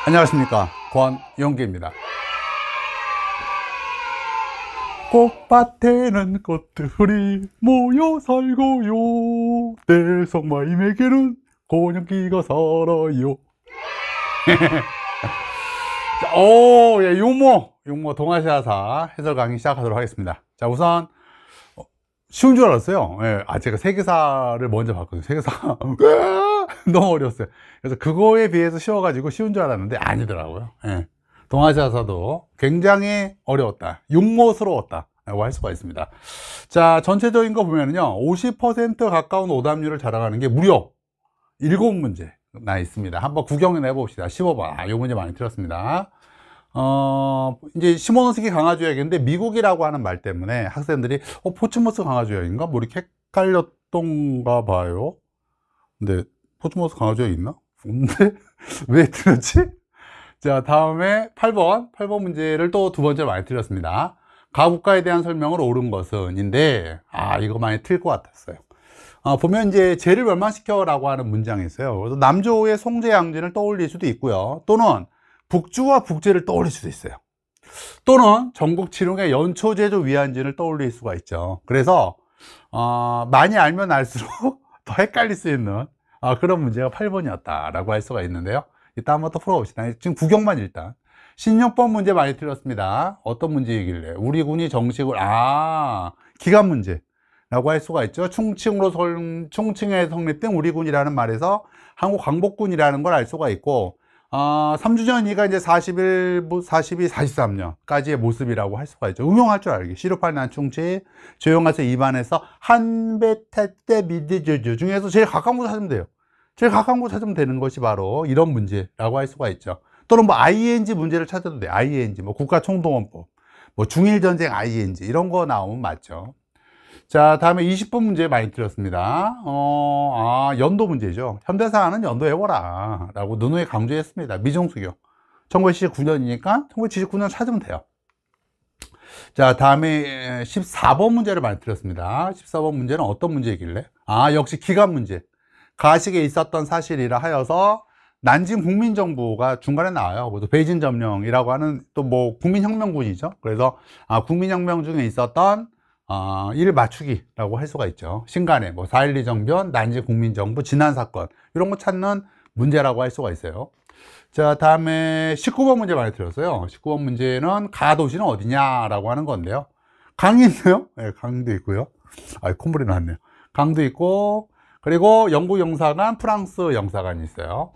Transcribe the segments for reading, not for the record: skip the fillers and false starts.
안녕하십니까, 권용기입니다. 꽃밭에는 꽃들이 모여 살고요, 내 성마임에게는 권용기가 살아요. 오, 예, 용모 동아시아사 해설 강의 시작하도록 하겠습니다. 자, 우선 쉬운 줄 알았어요. 예, 제가 세계사를 먼저 봤거든요. 세계사 너무 어려웠어요. 그래서 그거에 비해서 쉬워가지고 쉬운 줄 알았는데 아니더라고요. 예, 동아시아사도 굉장히 어려웠다, 용모스러웠다 라고 할 수가 있습니다. 자, 전체적인 거 보면은요, 50% 가까운 오답률을 자랑하는 게 무려 7문제 나 있습니다. 한번 구경을 해봅시다. 15번. 이 문제 많이 틀었습니다. 이제 시모노스키 강화조약인데 미국이라고 하는 말 때문에 학생들이 포츠모스 강화조약인가? 뭐 이렇게 헷갈렸던가 봐요. 근데 포츠모스 강화조약 있나? 없는데? 왜 틀렸지? 자, 다음에 8번 문제를 또 두 번째로 많이 틀렸습니다. 가국가에 대한 설명을 옳은 것은 인데, 이거 많이 틀 것 같았어요. 보면 이제 죄를 멸망시켜 라고 하는 문장이 있어요. 그래서 남조의 송제 양진을 떠올릴 수도 있고요, 또는 북주와 북제를 떠올릴 수도 있어요. 또는 전국 칠흥의 연초제조 위안진을 떠올릴 수가 있죠. 그래서 많이 알면 알수록 더 헷갈릴 수 있는 그런 문제가 8번이었다 라고 할 수가 있는데요, 이따 한번 또 풀어봅시다. 지금 구경만 일단. 16번 문제 많이 틀렸습니다. 어떤 문제이길래 우리 군이 정식을 기간 문제 라고 할 수가 있죠. 충칭에 성립된 우리군이라는 말에서 한국광복군이라는 걸 알 수가 있고, 3주 전이가 이제 41, 42, 43년까지의 모습이라고 할 수가 있죠. 응용할 줄 알기. 시루팔난 충치, 조용하세 입안에서 한베테떼 미드저주 중에서 제일 가까운 곳 찾으면 돼요. 제일 가까운 곳 찾으면 되는 것이 바로 이런 문제라고 할 수가 있죠. 또는 뭐 ING 문제를 찾아도 돼요. ING, 뭐 국가총동원법, 뭐 중일전쟁 ING 이런 거 나오면 맞죠. 자, 다음에 20번 문제 많이 드렸습니다. 연도 문제죠. 현대사는 연도 외워라 라고 누누이 강조했습니다. 미정수교 1979년이니까 1979년 찾으면 돼요. 자, 다음에 14번 문제를 많이 드렸습니다. 14번 문제는 어떤 문제이길래? 역시 기간 문제. 가식에 있었던 사실이라 하여서 난징 국민정부가 중간에 나와요. 그래서 베이징 점령이라고 하는 또 뭐 국민혁명군이죠. 그래서 국민혁명 중에 있었던 이를 맞추기라고 할 수가 있죠. 신간에 뭐 4.12 정변, 난징 국민정부, 진안사건 이런 거 찾는 문제라고 할 수가 있어요. 자, 다음에 19번 문제 많이 드렸어요. 19번 문제는 가도시는 어디냐라고 하는 건데요. 강이 있네요. 네, 강도 있고요. 콧물이 났네요. 강도 있고, 그리고 영국 영사관, 프랑스 영사관이 있어요.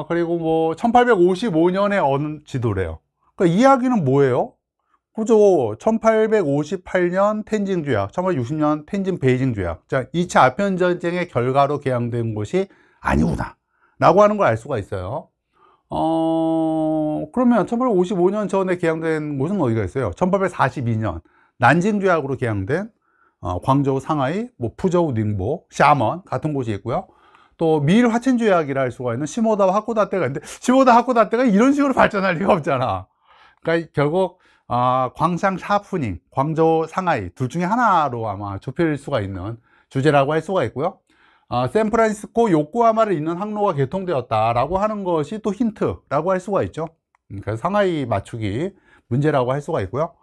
그리고 뭐 1855년에 어느 지도래요. 그러니까 이야기는 뭐예요? 그죠. 1858년 텐징 조약, 1860년 텐징 베이징 조약. 자, 2차 아편 전쟁의 결과로 개항된 곳이 아니구나 라고 하는 걸 알 수가 있어요. 그러면 1855년 전에 개항된 곳은 어디가 있어요? 1842년 난징 조약으로 개항된 광저우, 상하이, 뭐 푸저우, 닝보, 샤먼 같은 곳이 있고요. 또 미일 화친 조약이라 할 수가 있는 시모다와 하코다테가 있는데, 시모다 하코다테가 이런 식으로 발전할 리가 없잖아. 그러니까 결국 광상 샤프닝, 광저우, 상하이 둘 중에 하나로 아마 좁힐 수가 있는 주제라고 할 수가 있고요. 샌프란시스코 요코하마를 잇는 항로가 개통되었다라고 하는 것이 또 힌트라고 할 수가 있죠. 그래서 상하이 맞추기 문제라고 할 수가 있고요.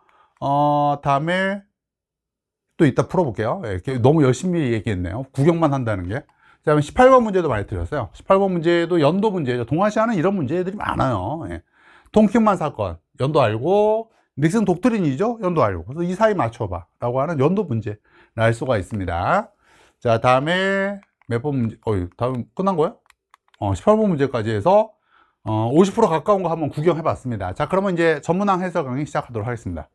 다음에 또 이따 풀어볼게요. 너무 열심히 얘기했네요. 구경만 한다는 게. 자, 18번 문제도 많이 드렸어요. 18번 문제도 연도 문제죠. 동아시아는 이런 문제들이 많아요. 통킹만 사건 연도 알고, 닉슨 독트린이죠. 연도 알고. 그래서 이 사이 맞춰봐 라고 하는 연도 문제 알 수가 있습니다. 자, 다음에 몇 번 문제, 다음 끝난 거예요? 18번 문제까지 해서 50% 가까운 거 한번 구경해 봤습니다. 자, 그러면 이제 전문항 해설 강의 시작하도록 하겠습니다.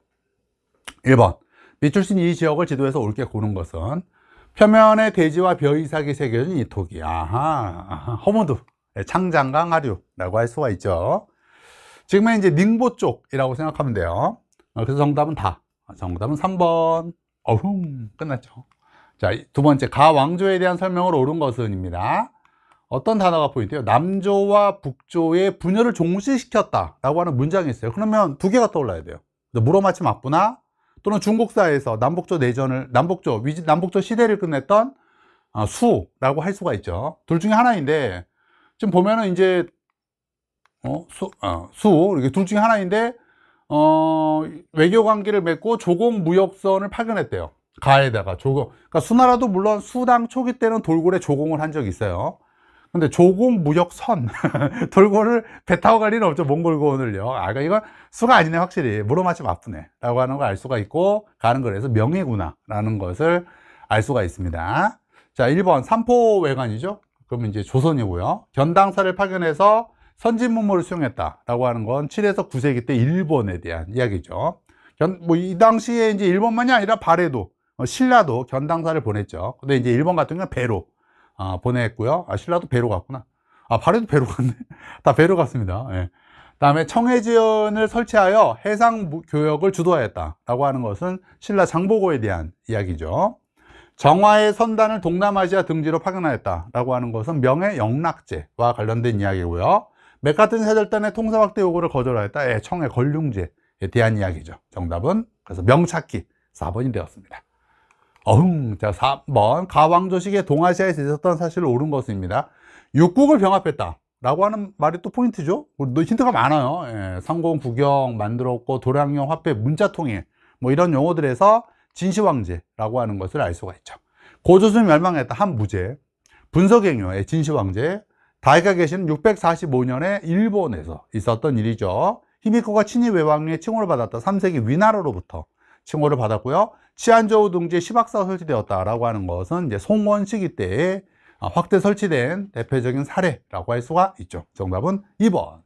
1번 밑줄신 이 지역을 지도에서 옳게 고른 것은 표면에 대지와 벼이삭이 새겨진 이 토기. 허무드, 창장강 하류라고 할 수가 있죠. 지금은 이제 닝보 쪽이라고 생각하면 돼요. 그래서 정답은 정답은 3번. 끝났죠. 자, 두 번째, 가 왕조에 대한 설명을 옳은 것은입니다. 어떤 단어가 포인트예요? 남조와 북조의 분열을 종식시켰다 라고 하는 문장이 있어요. 그러면 두 개가 떠올라야 돼요. 물어맞히 맞구나, 또는 중국사에서 남북조 시대를 끝냈던 수라고 할 수가 있죠. 둘 중에 하나인데, 지금 보면은 이제 이게 둘 중에 하나인데, 외교 관계를 맺고 조공 무역선을 파견했대요. 가에다가 그러니까 수나라도 물론 수당 초기 때는 돌고래 조공을 한 적이 있어요. 근데 조공 무역선 돌고를 배 타고 갈 일은 없죠. 몽골군을요. 그러니까 이건 수가 아니네. 확실히 물어맞히면 아프네 라고 하는 걸 알 수가 있고, 가는 거라서 명예구나 라는 것을 알 수가 있습니다. 자, 1번 삼포외관이죠. 그러면 이제 조선이고요. 견당사를 파견해서 선진문물을 수용했다 라고 하는 건 7에서 9세기 때 일본에 대한 이야기죠. 이 당시에 이제 일본만이 아니라 발해도, 신라도 견당사를 보냈죠. 근데 이제 일본 같은 경우는 배로 보냈고요. 신라도 배로 갔구나. 발해도 배로 갔네. 다 배로 갔습니다. 예. 다음에 청해지연을 설치하여 해상 교역을 주도하였다 라고 하는 것은 신라 장보고에 대한 이야기죠. 정화의 선단을 동남아시아 등지로 파견하였다 라고 하는 것은 명의 영락제와 관련된 이야기고요. 맥카튼 세절단의 통사 확대 요구를 거절하였다. 예, 청해 걸륭제에 대한 이야기죠. 정답은 그래서 명찾기 4번이 되었습니다. 자, 4번 가왕조식의 동아시아에서 있었던 사실을 옳은 것입니다. 육국을 병합했다 라고 하는 말이 또 포인트죠. 힌트가 많아요. 예, 상공 국영 만들었고, 도량령 화폐 문자통일 뭐 이런 용어들에서 진시황제라고 하는 것을 알 수가 있죠. 고조선이 멸망했다. 한무제, 분서갱요의 진시황제, 다이가 계시는 645년에 일본에서 있었던 일이죠. 히미코가 친히 외왕의 칭호를 받았다. 3세기 위나라로부터 칭호를 받았고요. 치안저우 등지에 시박사가 설치되었다라고 하는 것은 이제 송원 시기 때에 확대 설치된 대표적인 사례라고 할 수가 있죠. 정답은 2번.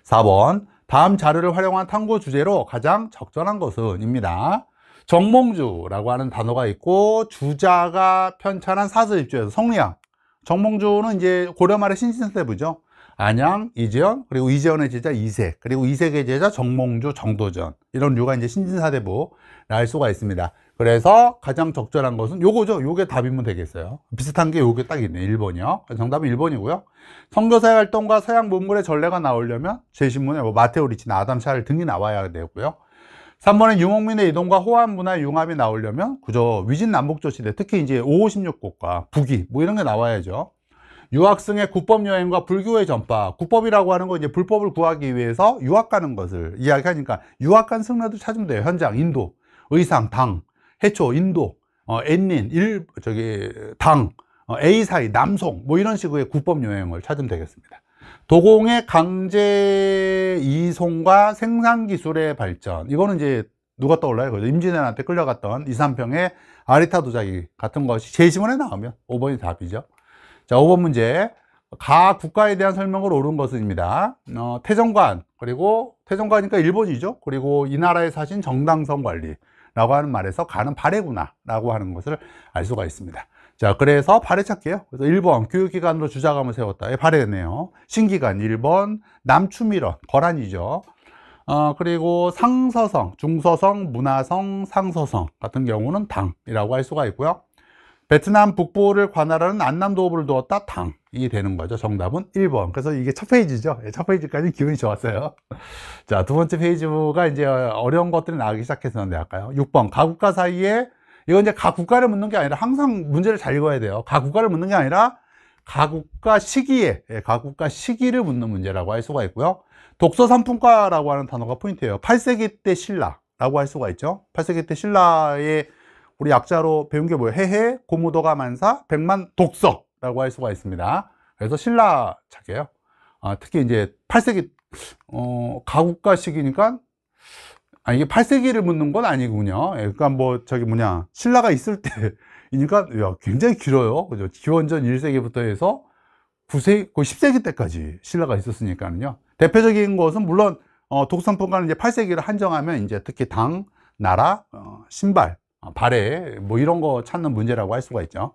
4번. 다음 자료를 활용한 탐구 주제로 가장 적절한 것은 입니다. 정몽주라고 하는 단어가 있고, 주자가 편찬한 사서입주에서 성리학. 정몽주는 이제 고려 말의 신진사대부죠. 안양, 이재현, 그리고 이재현의 제자 이색, 그리고 이색의 제자 정몽주, 정도전, 이런 류가 이제 신진사대부를 알 수가 있습니다. 그래서 가장 적절한 것은 요거죠. 요게 답이면 되겠어요. 비슷한 게 요게 딱 있네. 1번이요. 정답은 1번이고요. 선교사의 활동과 서양 문물의 전례가 나오려면 제신문에 마테오 리치나 아담 샬 등이 나와야 되고요. 3번은 유목민의 이동과 호환 문화의 융합이 나오려면 그저 위진 남북조 시대, 특히 이제 556국과 북이 뭐 이런 게 나와야죠. 유학생의 국법 여행과 불교의 전파, 국법이라고 하는 건 이제 불법을 구하기 위해서 유학 가는 것을 이야기하니까 유학 간 승려도 찾으면 돼요. 현장 인도, 의상, 당, 해초, 인도, 엔닌, 당, A사이, 남송 뭐 이런 식의 국법 여행을 찾으면 되겠습니다. 도공의 강제 이송과 생산 기술의 발전, 이거는 이제 누가 떠올라요? 그죠? 임진왜란한테 끌려갔던 이삼평의 아리타 도자기 같은 것이 제시문에 나오면 5번이 답이죠. 자, 5번 문제. 가 국가에 대한 설명을 옳은 것입니다. 태정관, 그리고 태정관이니까 일본이죠. 그리고 이 나라에 사신 정당성 관리라고 하는 말에서 가는 발해구나 라고 하는 것을 알 수가 있습니다. 자, 그래서 발해 찾기예요. 그래서 1번 교육기관으로 주자감을 세웠다. 예, 발해였네요. 신기관 1번 남추밀원 거란이죠. 그리고 상서성, 중서성, 문화성, 상서성 같은 경우는 당이라고 할 수가 있고요. 베트남 북부를 관할하는 안남도읍을 두었다. 당이 되는 거죠. 정답은 1번. 그래서 이게 첫 페이지죠. 첫 페이지까지 기분이 좋았어요. 자, 두 번째 페이지가 이제 어려운 것들이 나오기 시작했었는데, 아까요. 6번. 가국가 사이에, 이건 이제 가국가를 묻는 게 아니라 항상 문제를 잘 읽어야 돼요. 가국가를 묻는 게 아니라 가국가 시기에, 가국가 시기를 묻는 문제라고 할 수가 있고요. 독서산품과라고 하는 단어가 포인트예요. 8세기 때 신라라고 할 수가 있죠. 8세기 때 신라의 우리 약자로 배운 게 뭐예요? 해해, 고무도가 만사, 백만 독서라고 할 수가 있습니다. 그래서 신라 책이에요. 특히 이제 8세기, 가국가 시기니까, 이게 8세기를 묻는 건 아니군요. 그러니까 신라가 있을 때이니까, 굉장히 길어요. 그죠? 기원전 1세기부터 해서 9세기, 거의 10세기 때까지 신라가 있었으니까요. 대표적인 것은 물론, 독서산품과는 이제 8세기를 한정하면 이제 특히 당, 나라, 신발, 발해 뭐 이런 거 찾는 문제라고 할 수가 있죠.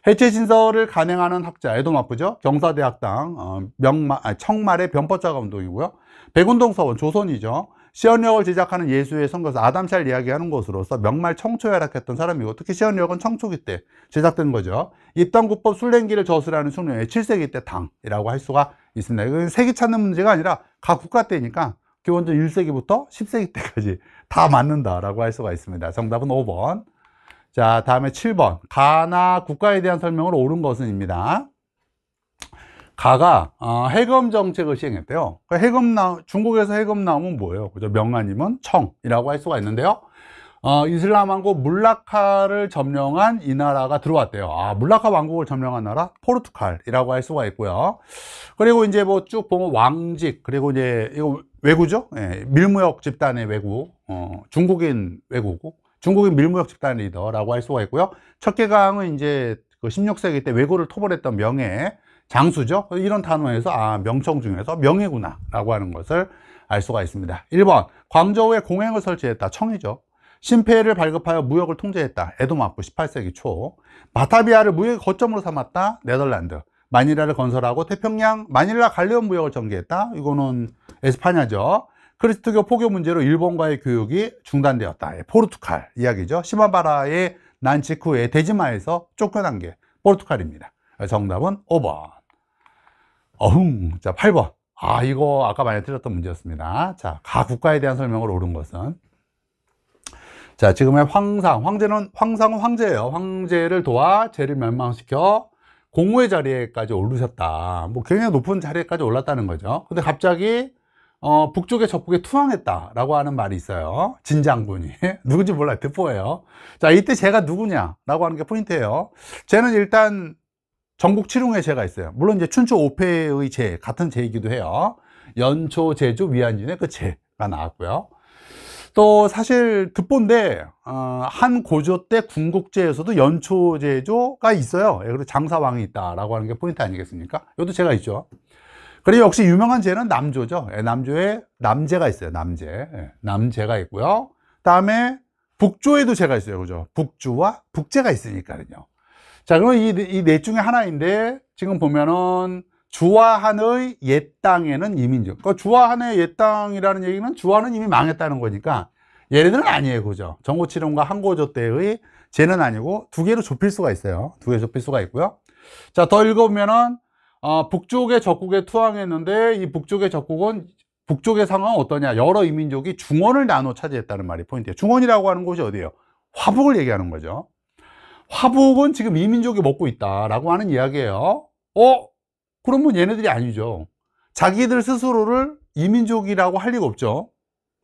해체 진설을 간행하는 학자 에도마프죠. 경사대학당 청말의 변법자가 운동이고요. 백운동 서원 조선이죠. 시언력을 제작하는 예수의 선교사 아담샬 이야기하는 것으로서 명말 청초에 활약했던 사람이고, 특히 시언력은 청초기 때 제작된 거죠. 입당국법 술랭기를 저술하는 숭령의 7세기 때 당이라고 할 수가 있습니다. 이건 세기 찾는 문제가 아니라 각 국가 때니까 기원전 1세기부터 10세기 때까지 다 맞는다라고 할 수가 있습니다. 정답은 5번. 자, 다음에 7번. 가나 국가에 대한 설명을 옳은 것은입니다. 가가 해검 정책을 시행했대요. 중국에서 해검 나오면 뭐예요? 그죠? 명 아니면 청이라고 할 수가 있는데요. 이슬람 왕국 물라카를 점령한 이 나라가 들어왔대요. 물라카 왕국을 점령한 나라 포르투갈이라고 할 수가 있고요. 그리고 이제 뭐 쭉 보면 왕직, 그리고 이제 이거 왜구죠? 예, 밀무역 집단의 왜구, 중국인 왜구고, 중국인 밀무역 집단 리더라고 할 수가 있고요. 척계강은 이제 그 16세기 때 왜구를 토벌했던 명예 장수죠. 이런 단어에서 명청 중에서 명예구나 라고 하는 것을 알 수가 있습니다. 1번 광저우에 공행을 설치했다. 청이죠. 신페를 발급하여 무역을 통제했다. 에도마프 18세기 초. 바타비아를 무역의 거점으로 삼았다. 네덜란드. 마닐라를 건설하고 태평양 마닐라 갈레온 무역을 전개했다. 이거는 에스파냐죠. 크리스트교 포교 문제로 일본과의 교육이 중단되었다. 포르투갈 이야기죠. 시마바라의 난 직후에 데지마에서 쫓겨난 게 포르투갈입니다. 정답은 5번. 자, 8번. 이거 아까 많이 틀렸던 문제였습니다. 자, 가 국가에 대한 설명을 옳은 것은. 자, 지금의 황상은 황제예요. 황제를 도와 제를 멸망시켜 공무의 자리에까지 오르셨다. 뭐 굉장히 높은 자리에까지 올랐다는 거죠. 근데 갑자기 북쪽의 적국에 투항했다라고 하는 말이 있어요. 진장군이. 누군지 몰라요. 듣보예요. 자, 이때 제가 누구냐라고 하는 게 포인트예요. 쟤는 일단 전국 칠웅의 제가 있어요. 물론 이제 춘추 5패의 제, 같은 제이기도 해요. 연초, 제주, 위안진의 그 제가 나왔고요. 또 사실 듣보인데 한 고조 때 궁극제에서도 연초제조가 있어요. 그리고 장사왕이 있다라고 하는 게 포인트 아니겠습니까? 이것도 제가 있죠. 그리고 역시 유명한 제는 남조죠. 남조에 남제가 있어요. 남제가 있고요. 그다음에 북조에도 제가 있어요. 그죠? 북주와 북제가 있으니까요. 자, 그러면 이 넷 중에 하나인데 지금 보면은 주화한의 옛 땅에는 이민족. 그러니까 주화한의 옛 땅이라는 얘기는 주화는 이미 망했다는 거니까 얘네들은 아니에요. 그죠? 전고칠홍과 한고조 때의 제는 아니고 두 개로 좁힐 수가 있어요. 두 개 좁힐 수가 있고요. 자, 더 읽어보면은 북쪽의 적국에 투항했는데 이 북쪽의 적국은 북쪽의 상황은 어떠냐? 여러 이민족이 중원을 나눠 차지했다는 말이 포인트예요. 중원이라고 하는 곳이 어디예요? 화북을 얘기하는 거죠. 화북은 지금 이민족이 먹고 있다라고 하는 이야기예요. 그러면 얘네들이 아니죠. 자기들 스스로를 이민족이라고 할 리가 없죠.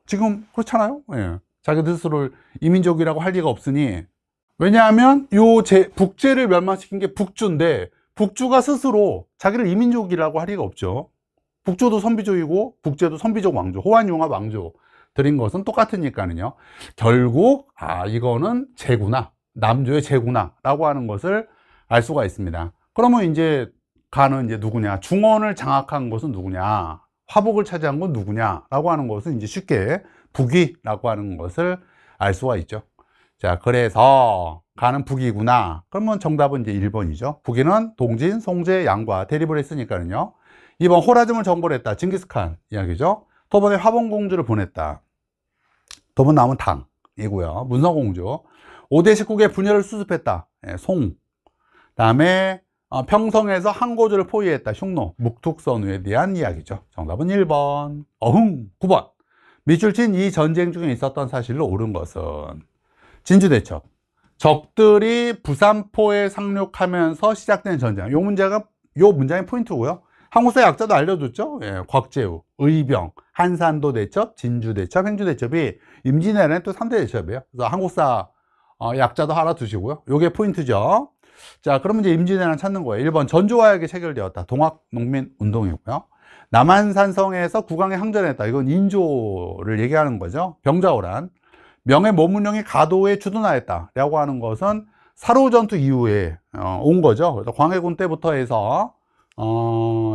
지금 그렇잖아요. 예. 자기들 스스로를 이민족이라고 할 리가 없으니, 왜냐하면 북제를 멸망시킨 게 북주인데 북주가 스스로 자기를 이민족이라고 할 리가 없죠. 북조도 선비족이고 북제도 선비족 왕조, 호환용화 왕조 들인 것은 똑같으니까는요. 결국 이거는 제구나, 남조의 제구나 라고 하는 것을 알 수가 있습니다. 그러면 이제 가는 이제 누구냐, 중원을 장악한 것은 누구냐, 화북을 차지한 건 누구냐 라고 하는 것은 이제 쉽게 북이라고 하는 것을 알 수가 있죠. 자, 그래서 가는 북이구나. 그러면 정답은 이제 1번이죠. 북이는 동진, 송제, 양과 대립을 했으니까요. 2번 호라즘을 정벌 했다. 징기스칸 이야기죠. 토번에 화봉공주를 보냈다. 토번 나오면 당이고요. 문서공주. 5대 19개 분열을 수습했다. 송. 다음에 평성에서 한고조를 포위했다. 흉노, 묵툭선우에 대한 이야기죠. 정답은 1번. 9번. 밑줄 친 이 전쟁 중에 있었던 사실을 옳은 것은 진주대첩. 적들이 부산포에 상륙하면서 시작된 전쟁. 요 문장의 포인트고요. 한국사 약자도 알려줬죠. 곽재우, 의병, 한산도 대첩, 진주대첩, 행주대첩이 임진왜란의 또 3대 대첩이에요. 그래서 한국사 약자도 알아두시고요. 요게 포인트죠. 자, 그러면 이제 임진왜란 찾는 거예요. 1번 전조화약이 체결되었다. 동학농민운동이고요. 남한산성에서 국왕에 항전했다. 이건 인조를 얘기하는 거죠. 병자호란. 명의 모문령이 가도에 주둔하였다 라고 하는 것은 사로전투 이후에 온 거죠. 그래서 광해군 때부터 해서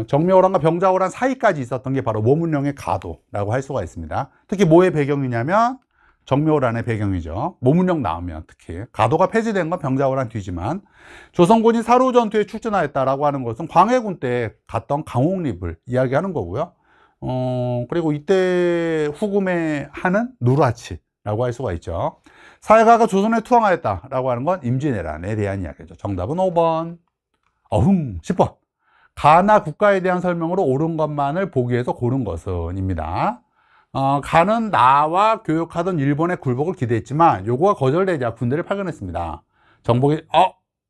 정묘호란과 병자호란 사이까지 있었던 게 바로 모문령의 가도라고 할 수가 있습니다. 특히 뭐의 배경이냐면 정묘호란의 배경이죠. 모문령 나오면 특히 가도가 폐지된 건 병자호란 뒤지만 조선군이 사로전투에 출전하였다라고 하는 것은 광해군 때 갔던 강홍립을 이야기하는 거고요. 그리고 이때 후금에 하는 누르하치라고 할 수가 있죠. 사회가가 조선에 투항하였다라고 하는 건 임진왜란에 대한 이야기죠. 정답은 5번. 10번. 가나 국가에 대한 설명으로 옳은 것만을 보기에서 고른 것은입니다. 가는 나와 교역하던 일본의 굴복을 기대했지만 요구가 거절되자 군대를 파견했습니다. 정복이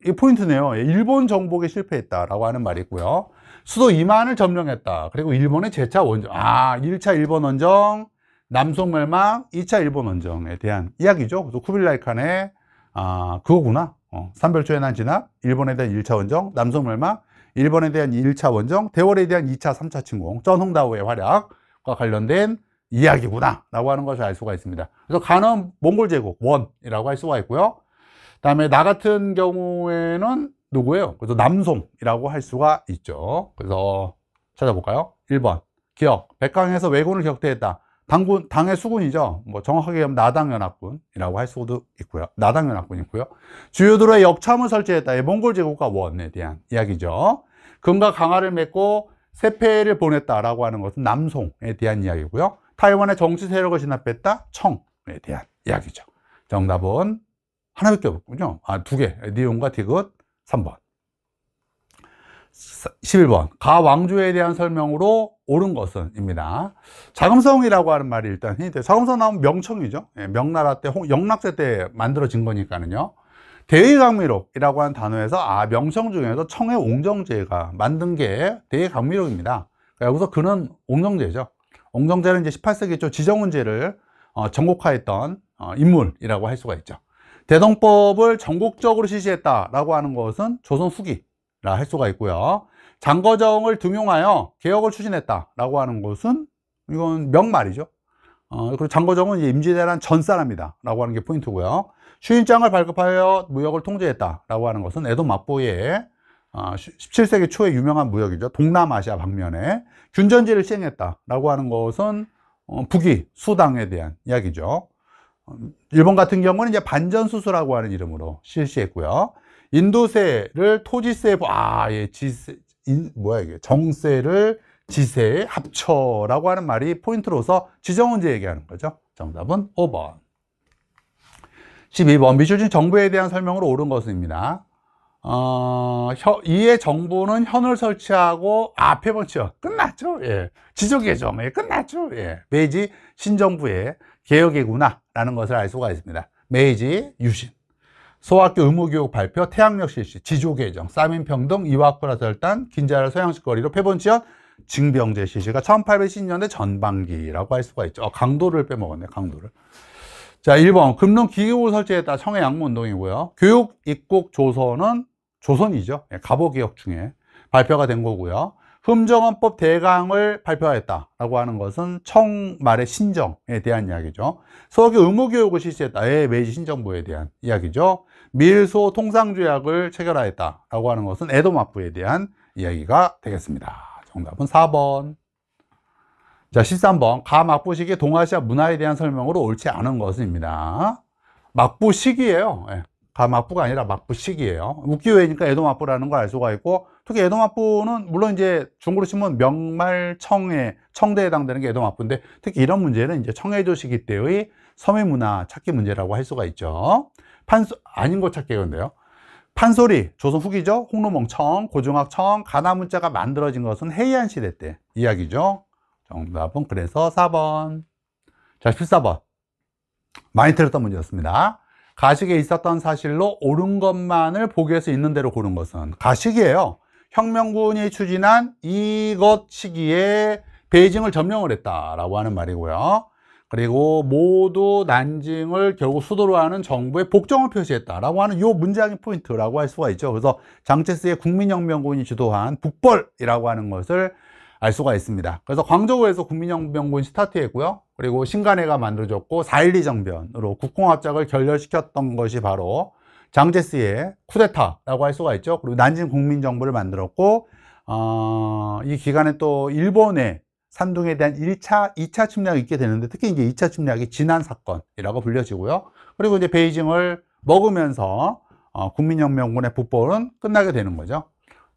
이 포인트네요. 일본 정복에 실패했다라고 하는 말이 있고요. 수도 이만을 점령했다. 그리고 일본의 재차 원정, 1차 일본 원정, 남송 멸망, 2차 일본 원정에 대한 이야기죠. 그래서 쿠빌라이 칸의 그거구나. 삼별초의 난 진압, 일본에 대한 1차 원정, 남송 멸망, 일본에 대한 1차 원정, 대월에 대한 2차, 3차 침공, 전홍다오의 활약과 관련된 이야기구나 라고 하는 것을 알 수가 있습니다. 그래서 가는 몽골 제국 원이라고 할 수가 있고요. 그 다음에 나 같은 경우에는 누구예요? 그래서 남송이라고 할 수가 있죠. 그래서 찾아볼까요? 1번 기억, 백강에서 왜군을 격퇴했다. 당의 수군이죠. 뭐 정확하게 하면 나당연합군이라고 할 수도 있고요. 나당연합군이 있고요. 주요도로에 역참을 설치했다. 몽골 제국과 원에 대한 이야기죠. 금과 강화를 맺고 세패를 보냈다라고 하는 것은 남송에 대한 이야기고요. 타이완의 정치 세력을 진압했다. 청에 대한 이야기죠. 정답은 하나밖에 없군요. 두 개. 니온과 디귿 3번. 11번. 가 왕조에 대한 설명으로 옳은 것은 입니다. 자금성이라고 하는 말이 일단 자금성 나오면 명청이죠. 명나라 때 영락제 때 만들어진 거니까는요. 대의강미록이라고 하는 단어에서 명청 중에서 청의 옹정제가 만든 게 대의강미록입니다. 여기서 그는 옹정제죠. 옹정제는 이제 18세기 초 지정훈제를 전국화했던 인물이라고 할 수가 있죠. 대동법을 전국적으로 실시했다라고 하는 것은 조선 후기라 할 수가 있고요. 장거정을 등용하여 개혁을 추진했다라고 하는 것은 이건 명말이죠. 그리고 장거정은 이제 임진왜란 전 사람이다라고 하는 게 포인트고요. 휴인장을 발급하여 무역을 통제했다라고 하는 것은 에도 막부의 17세기 초에 유명한 무역이죠. 동남아시아 방면에 균전제를 시행했다라고 하는 것은 북위 수당에 대한 이야기죠. 일본 같은 경우는 이제 반전수수라고 하는 이름으로 실시했고요. 인도세를 토지세, 이게 정세를 지세에 합쳐라고 하는 말이 포인트로서 지정훈제 얘기하는 거죠. 정답은 5번. 12번. 미술진 정부에 대한 설명으로 옳은 것입니다. 이에 정부는 현을 설치하고 앞에 번치요. 끝났죠. 예. 지조개정. 끝났죠. 예. 메이지 신정부의 개혁이구나 라는 것을 알 수가 있습니다. 메이지 유신. 소학교 의무교육 발표, 태양력 실시, 지조개정, 싸민평등, 이와쿠라 설단, 긴자라 서양식 거리로 폐본지연, 징병제 실시가 1810년대 전반기라고 할 수가 있죠. 강도를 빼먹었네, 강도를. 자, 1번. 금능 기교국을 설치했다. 청해 양무운동이고요. 교육 입국 조선은 조선이죠. 갑오개혁 중에 발표가 된 거고요. 흠정헌법 대강을 발표하였다라고 하는 것은 청 말의 신정에 대한 이야기죠. 소학교 의무교육을 실시했다. 메이지 신정부에 대한 이야기죠. 밀소 통상조약을 체결하였다라고 하는 것은 에도 막부에 대한 이야기가 되겠습니다. 정답은 4번. 자, 13번. 가 막부 시기 동아시아 문화에 대한 설명으로 옳지 않은 것입니다. 막부 시기예요. 가 막부가 아니라 막부 시기예요. 우기요에니까 에도 막부라는 걸 알 수가 있고, 특히 에도 막부는 물론 이제 중국으로 치면 명말 청대에 해당되는 게 에도 막부인데, 특히 이런 문제는 이제 청해조 시기 때의 섬의 문화 찾기 문제라고 할 수가 있죠. 아닌 거 찾기가 근데요. 판소리, 조선 후기죠. 홍로몽청, 고중학청, 가나문자가 만들어진 것은 해이안 시대 때 이야기죠. 정답은 그래서 4번. 자, 14번. 많이 틀렸던 문제였습니다. 가식에 있었던 사실로 옳은 것만을 보기에서 있는 대로 고른 것은 가식이에요. 혁명군이 추진한 이것 시기에 베이징을 점령을 했다라고 하는 말이고요. 그리고 모두 난징을 결국 수도로 하는 정부의 복종을 표시했다라고 하는 이 문장이 포인트라고 할 수가 있죠. 그래서 장체스의 국민혁명군이 주도한 북벌이라고 하는 것을 알 수가 있습니다. 그래서 광저우에서 국민혁명군이 스타트했고요. 그리고 신간회가 만들어졌고 4.12 정변으로 국공합작을 결렬시켰던 것이 바로 장제스의 쿠데타라고 할 수가 있죠. 그리고 난징 국민정부를 만들었고 이 기간에 또 일본의 산둥에 대한 1차, 2차 침략이 있게 되는데 특히 이제 2차 침략이 진안 사건이라고 불려지고요. 그리고 이제 베이징을 먹으면서 국민혁명군의 북벌은 끝나게 되는 거죠.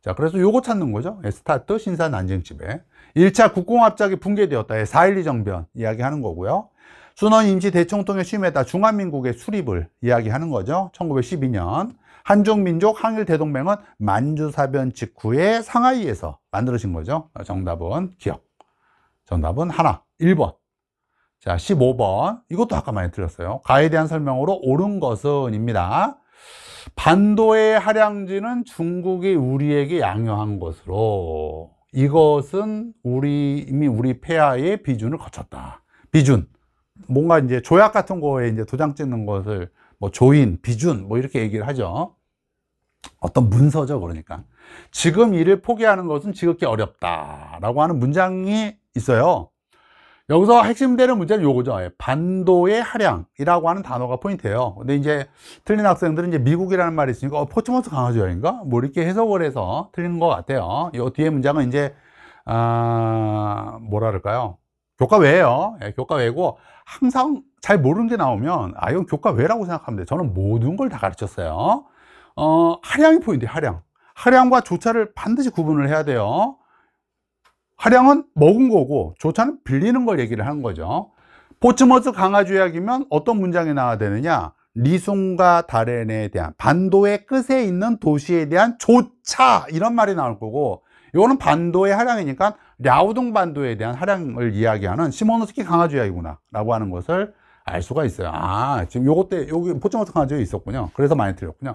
자, 그래서 요거 찾는 거죠. 스타트, 신사, 난징 지배. 1차 국공합작이 붕괴되었다. 4.12 정변 이야기하는 거고요. 순원 임시 대총통에 취임했다. 중화민국의 수립을 이야기하는 거죠. 1912년. 한중민족 항일 대동맹은 만주사변 직후에 상하이에서 만들어진 거죠. 정답은 기억. 정답은 하나, 1번. 자, 15번. 이것도 아까 많이 들었어요. 가에 대한 설명으로 옳은 것은 입니다. 반도의 할양지는 중국이 우리에게 양요한 것으로 이것은 이미 우리 폐하의 비준을 거쳤다. 비준. 뭔가 이제 조약 같은 거에 이제 도장 찍는 것을 뭐 조인, 비준 뭐 이렇게 얘기를 하죠. 어떤 문서죠. 그러니까 지금 이를 포기하는 것은 지극히 어렵다라고 하는 문장이 있어요. 여기서 핵심되는 문제는 요거죠. 반도의 할양이라고 하는 단어가 포인트예요. 근데 이제 틀린 학생들은 이제 미국이라는 말이 있으니까 포츠머스 강화조약인가? 뭐 이렇게 해석을 해서 틀린 것 같아요. 요 뒤에 문장은 이제 뭐라 그럴까요? 교과 외예요. 교과 외고 항상 잘 모르는 게 나오면 이건 교과 외라고 생각하면 돼요. 저는 모든 걸 다 가르쳤어요. 할양이 포인트예요. 할양. 할양과 조차를 반드시 구분을 해야 돼요. 할양은 먹은 거고 조차는 빌리는 걸 얘기를 하는 거죠. 포츠머스 강화조약이면 어떤 문장이 나와야 되느냐? 리숭과 다롄에 대한 반도의 끝에 있는 도시에 대한 조차 이런 말이 나올 거고, 이거는 반도의 할양이니까 랴오둥 반도에 대한 할양을 이야기하는 시모노스키 강화조약이구나 라고 하는 것을 알 수가 있어요. 지금 요거 때 여기 포츠머스 강화조약이 있었군요. 그래서 많이 틀렸군요.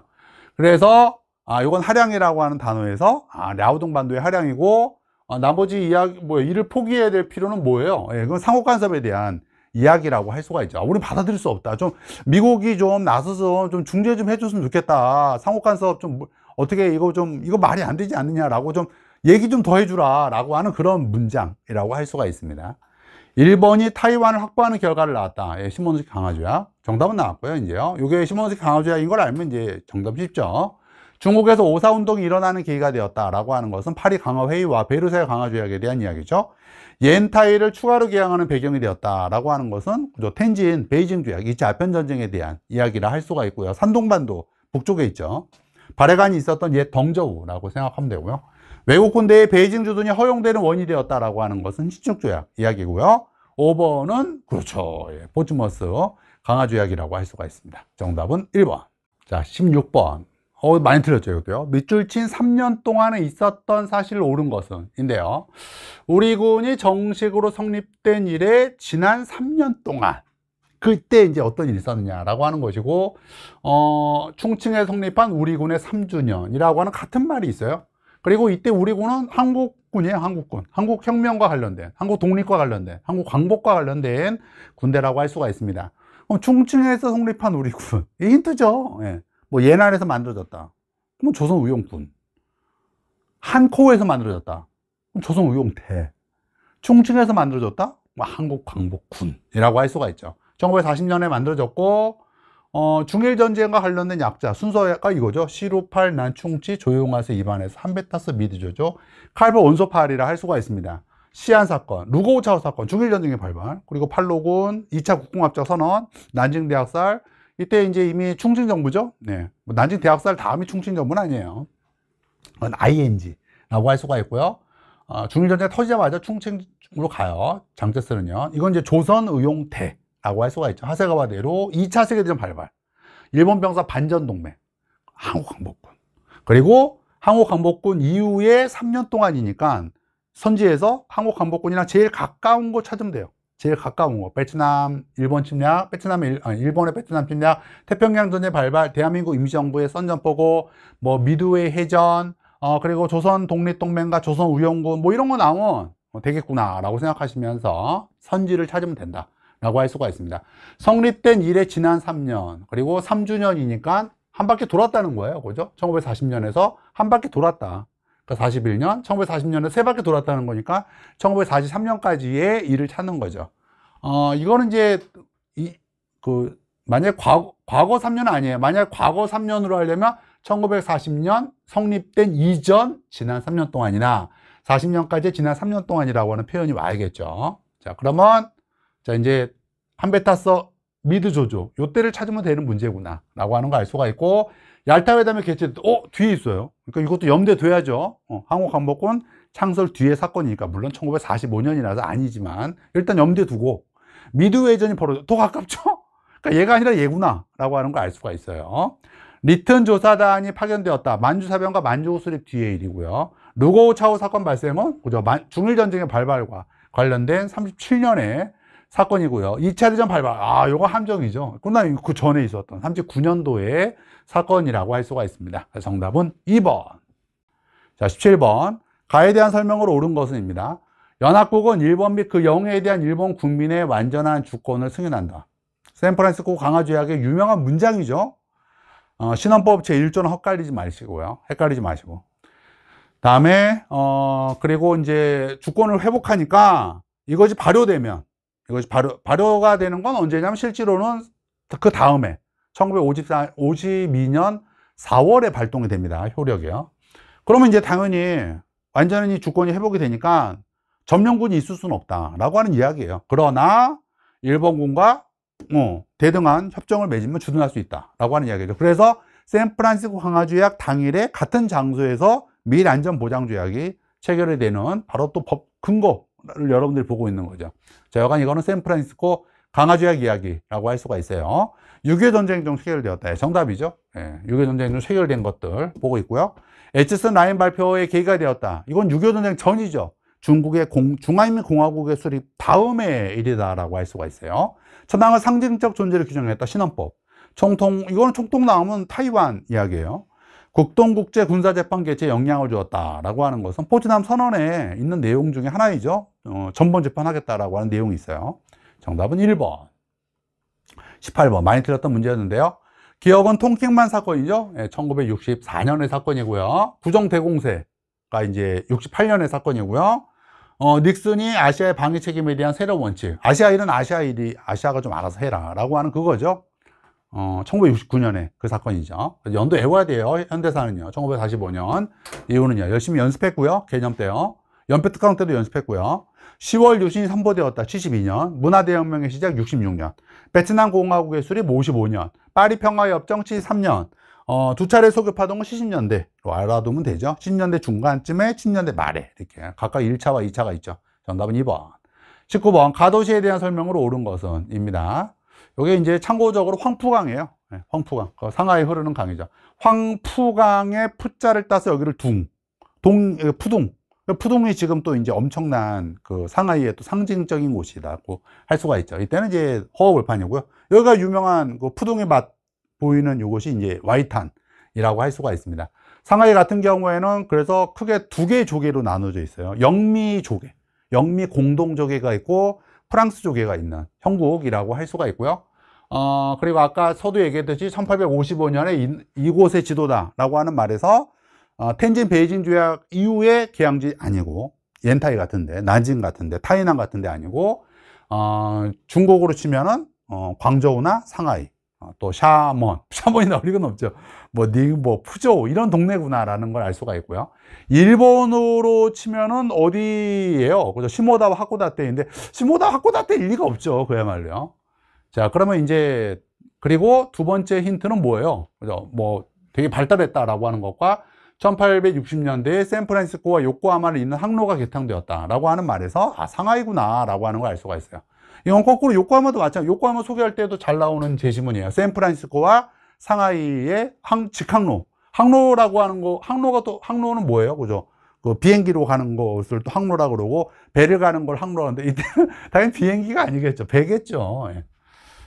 그래서 이건 할양이라고 하는 단어에서 랴오둥 반도의 할양이고, 나머지 이야기, 이를 포기해야 될 필요는 뭐예요? 그건 상호 간섭에 대한 이야기라고 할 수가 있죠. 우리 받아들일 수 없다. 좀, 미국이 좀 나서서 좀 중재 좀 해줬으면 좋겠다. 상호 간섭 좀, 어떻게 이거 말이 안 되지 않느냐라고 좀 얘기 좀 더 해주라. 라고 하는 그런 문장이라고 할 수가 있습니다. 1번이 타이완을 확보하는 결과를 나왔다. 시모노스키 강화조약. 정답은 나왔고요, 이제요. 이게 시모노스키 강화조약인 걸 알면 이제 정답 쉽죠. 중국에서 오사운동이 일어나는 계기가 되었다라고 하는 것은 파리 강화회의와 베르사유 강화조약에 대한 이야기죠. 옌타이를 추가로 개항하는 배경이 되었다라고 하는 것은 텐진, 베이징 조약, 2차 아편전쟁에 대한 이야기라 할 수가 있고요. 산동반도 북쪽에 있죠. 발해관이 있었던 옛 덩저우라고 생각하면 되고요. 외국 군대의 베이징 주둔이 허용되는 원인이 되었다라고 하는 것은 신축조약 이야기고요. 5번은 그렇죠. 포츠머스 강화조약이라고 할 수가 있습니다. 정답은 1번. 자, 16번. 많이 틀렸죠, 이것도요. 밑줄 친 3년 동안에 있었던 사실을 옳은 것은 인데요. 우리 군이 정식으로 성립된 이래 지난 3년 동안 그때 이제 어떤 일이 있었느냐라고 하는 것이고, 충칭에 성립한 우리 군의 3주년이라고 하는 같은 말이 있어요. 그리고 이때 우리 군은 한국군이에요, 한국군. 한국혁명과 관련된, 한국 독립과 관련된, 한국 광복과 관련된 군대라고 할 수가 있습니다. 그럼 충칭에서 성립한 우리 군. 이 힌트죠. 예난에서 만들어졌다. 그럼 조선의용군. 한코에서 만들어졌다. 그럼 조선의용대. 충칭에서 만들어졌다? 한국광복군이라고 할 수가 있죠. 1940년에 만들어졌고, 중일전쟁과 관련된 약자, 순서가 이거죠. 시루팔, 난충치, 조용화세 입안에서 한베타스 미드조죠. 칼보 원소팔이라 할 수가 있습니다. 시안사건, 루고우차오 사건, 중일전쟁의 발발, 그리고 팔로군, 2차 국공합작 선언, 난징대학살, 이때 이제 이미 충칭정부죠. 난징대학살 다음이 충칭정부는 아니에요. 그건 ING라고 할 수가 있고요. 중일전쟁 터지자마자 충칭으로 가요. 장제스는요. 이건 이제 조선의용대라고 할 수가 있죠. 하세가와대로 2차 세계대전 발발, 일본 병사 반전동맹, 한국광복군. 그리고 한국광복군 이후에 3년 동안이니까 선지에서 한국광복군이랑 제일 가까운 거 찾으면 돼요. 제일 가까운 거. 베트남, 일본 침략, 일본의 베트남 침략, 태평양 전쟁 발발, 대한민국 임시정부의 선전포고, 미드웨이 해전, 그리고 조선 독립동맹과 조선 의용군, 이런 거 나오면 되겠구나라고 생각하시면서 선지를 찾으면 된다라고 할 수가 있습니다. 성립된 이래 지난 3년, 그리고 3주년이니까 한 바퀴 돌았다는 거예요. 그죠? 1940년에서 한 바퀴 돌았다. 그러니까 41년, 1940년에 세 바퀴 돌았다는 거니까 1943년까지의 일을 찾는 거죠. 이거는 이제 만약에 과거 3년은 아니에요. 만약에 과거 3년으로 하려면 1940년 성립된 이전 지난 3년 동안이나 40년까지 지난 3년 동안이라고 하는 표현이 와야겠죠. 자, 그러면 이제 한베타스 미드조조 요때를 찾으면 되는 문제구나 라고 하는 거 알 수가 있고, 얄타회담의 개최 뒤에 있어요. 그러니까 이것도 염두에 둬야죠. 한국광복군 창설 뒤에 사건이니까, 물론 1945년이라서 아니지만 일단 염두에 두고, 미드웨이전이 더 가깝죠? 그러니까 얘가 아니라 얘구나 라고 하는 걸 알 수가 있어요. 리튼 조사단이 파견되었다. 만주사변과 만주호 수립 뒤의 일이고요. 루고우 차오 사건 발생은 그죠? 중일전쟁의 발발과 관련된 37년에 사건이고요. 2차 대전 발발. 아, 요거 함정이죠. 그러나 그 전에 있었던 39년도의 사건이라고 할 수가 있습니다. 정답은 2번. 자, 17번. 가에 대한 설명으로 옳은 것은입니다. 연합국은 일본 및 그 영해에 대한 일본 국민의 완전한 주권을 승인한다. 샌프란시스코 강화조약의 유명한 문장이죠. 신헌법 제1조는 헷갈리지 마시고. 다음에, 그리고 이제 주권을 회복하니까 이것이 발효되면, 발효가 되는 건 언제냐면 실제로는 그 다음에 1952년 4월에 발동이 됩니다. 효력이요. 그러면 이제 당연히 완전히 주권이 회복이 되니까 점령군이 있을 수는 없다라고 하는 이야기예요. 그러나 일본군과 대등한 협정을 맺으면 주둔할 수 있다라고 하는 이야기죠. 그래서 샌프란시스코 강화조약 당일에 같은 장소에서 미일 안전보장조약이 체결이 되는 바로 또 법 근거를 여러분들이 보고 있는 거죠. 자, 여간 이거는 샌프란시스코 강화조약 이야기라고 할 수가 있어요. 6.25 전쟁 중 체결되었다. 정답이죠. 6.25 전쟁 중 체결된 것들 보고 있고요. 에치슨 라인 발표의 계기가 되었다. 이건 6.25 전쟁 전이죠. 중국의 중화인민공화국의 수립 다음의 일이다라고 할 수가 있어요. 천황의 상징적 존재를 규정했다. 신헌법. 이거는 총통 나오면 타이완 이야기예요. 국동국제군사재판 개최에 영향을 주었다라고 하는 것은 포츠담 선언에 있는 내용 중에 하나이죠. 전번 재판하겠다라고 하는 내용이 있어요. 정답은 1번. 18번 많이 틀렸던 문제였는데요. 기억은 통킹만 사건이죠. 1964년의 사건이고요. 부정대공세가 이제 68년의 사건이고요. 닉슨이 아시아의 방위 책임에 대한 세력 원칙. 아시아 일은 아시아가 좀 알아서 해라 라고 하는 그거죠. 1969년에 그 사건이죠. 연도 외워야 돼요. 현대사는요. 1945년. 이유는요. 열심히 연습했고요. 개념 때요. 연평특강 때도 연습했고요. 10월 유신이 선포되었다. 72년. 문화대혁명의 시작 66년. 베트남 공화국의 수립 55년. 파리 평화협정 73년. 두 차례 소교 파동은 70년대로 알아두면 되죠. 70년대 중간쯤에 70년대 말에 이렇게 각각 1차와 2차가 있죠. 정답은 2번. 19번. 가도시에 대한 설명으로 옳은 것은 입니다. 이게 이제 참고적으로 황푸강이에요. 황푸강. 상하이 흐르는 강이죠. 황푸강의 푸자를 따서 여기를 푸둥. 푸둥이 지금 또 이제 엄청난 그 상하이의 또 상징적인 곳이라고 할 수가 있죠. 이때는 이제 허허벌판이고요. 여기가 유명한 그 푸둥의 맛 보이는 이곳이 이제 와이탄이라고 할 수가 있습니다. 상하이 같은 경우에는 그래서 크게 두 개의 조개로 나눠져 있어요. 영미 조개, 영미 공동 조개가 있고 프랑스 조개가 있는 형국이라고 할 수가 있고요. 그리고 아까 서두 얘기했듯이 1855년에 이곳의 지도다라고 하는 말에서 텐진 베이징 조약 이후에 개항지 아니고 옌타이 같은데, 난징 같은데, 타이난 같은데 아니고 중국으로 치면은 광저우나 상하이, 또 샤먼이 나올 리가 없죠. 뭐 닝보, 푸조우 이런 동네구나라는 걸 알 수가 있고요. 일본으로 치면은 어디예요? 그죠? 시모다와 하코다테인데 시모다 하코다테일 리가 없죠. 그야말로요. 자, 그러면 이제 그리고 두 번째 힌트는 뭐예요? 그죠? 뭐 되게 발달했다라고 하는 것과 1860년대에 샌프란시스코와 요코하마를 잇는 항로가 개통되었다라고 하는 말에서 상하이구나라고 하는 걸 알 수가 있어요. 이건 거꾸로 요코하마도 마찬가지예요. 요코하마 소개할 때도 잘 나오는 제시문이에요. 샌프란시스코와 상하이의 직항로. 항로라고 하는 거, 항로는 뭐예요? 그죠? 그 비행기로 가는 것을 또 항로라고 그러고, 배를 가는 걸 항로라고 하는데, 이때는 당연히 비행기가 아니겠죠. 배겠죠.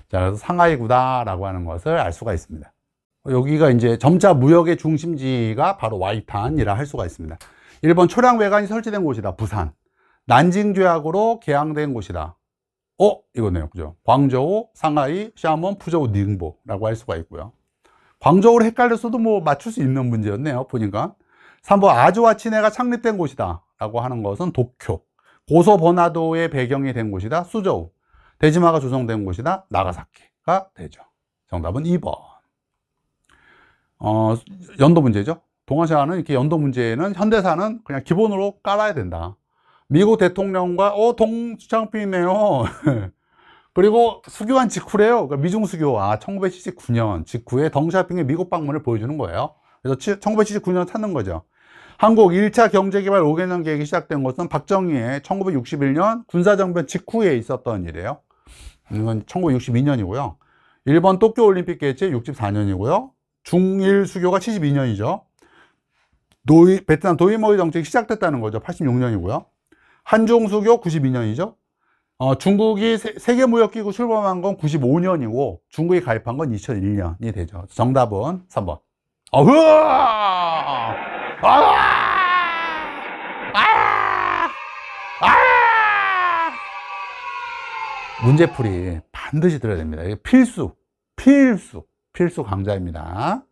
자, 그래서 상하이구나라고 하는 것을 알 수가 있습니다. 여기가 이제 점차 무역의 중심지가 바로 와이탄이라 할 수가 있습니다. 일본 초량외관이 설치된 곳이다. 부산. 난징 조약으로 개항된 곳이다. 이거네요. 그죠? 광저우, 상하이, 샤먼, 푸저우, 닝보라고 할 수가 있고요. 광저우를 헷갈렸어도 뭐 맞출 수 있는 문제였네요. 보니까. 3번 아주와 친해가 창립된 곳이다. 라고 하는 것은 도쿄. 고소 버나도의 배경이 된 곳이다. 수저우. 대지마가 조성된 곳이다. 나가사키가 되죠. 정답은 2번. 연도 문제죠. 동아시아는 이렇게 연도 문제는 현대사는 그냥 기본으로 깔아야 된다. 미국 대통령과 동창필이네요. 그리고 수교한 직후래요. 그러니까 미중 수교 1979년 직후에 덩샤핑의 미국 방문을 보여주는 거예요. 그래서 1979년 찾는 거죠. 한국 1차 경제개발 5개년 계획이 시작된 것은 박정희의 1961년 군사정변 직후에 있었던 일이에요. 이건 1962년이고요. 일본 도쿄올림픽 개최 64년이고요. 중일 수교가 72년이죠. 베트남 도이모이 정책이 시작됐다는 거죠. 86년이고요. 한중 수교 92년이죠. 중국이 세계무역기구 출범한 건 95년이고 중국이 가입한 건 2001년이 되죠. 정답은 3번. 으아! 아! 아! 문제풀이 반드시 들어야 됩니다. 이게 필수 강좌입니다.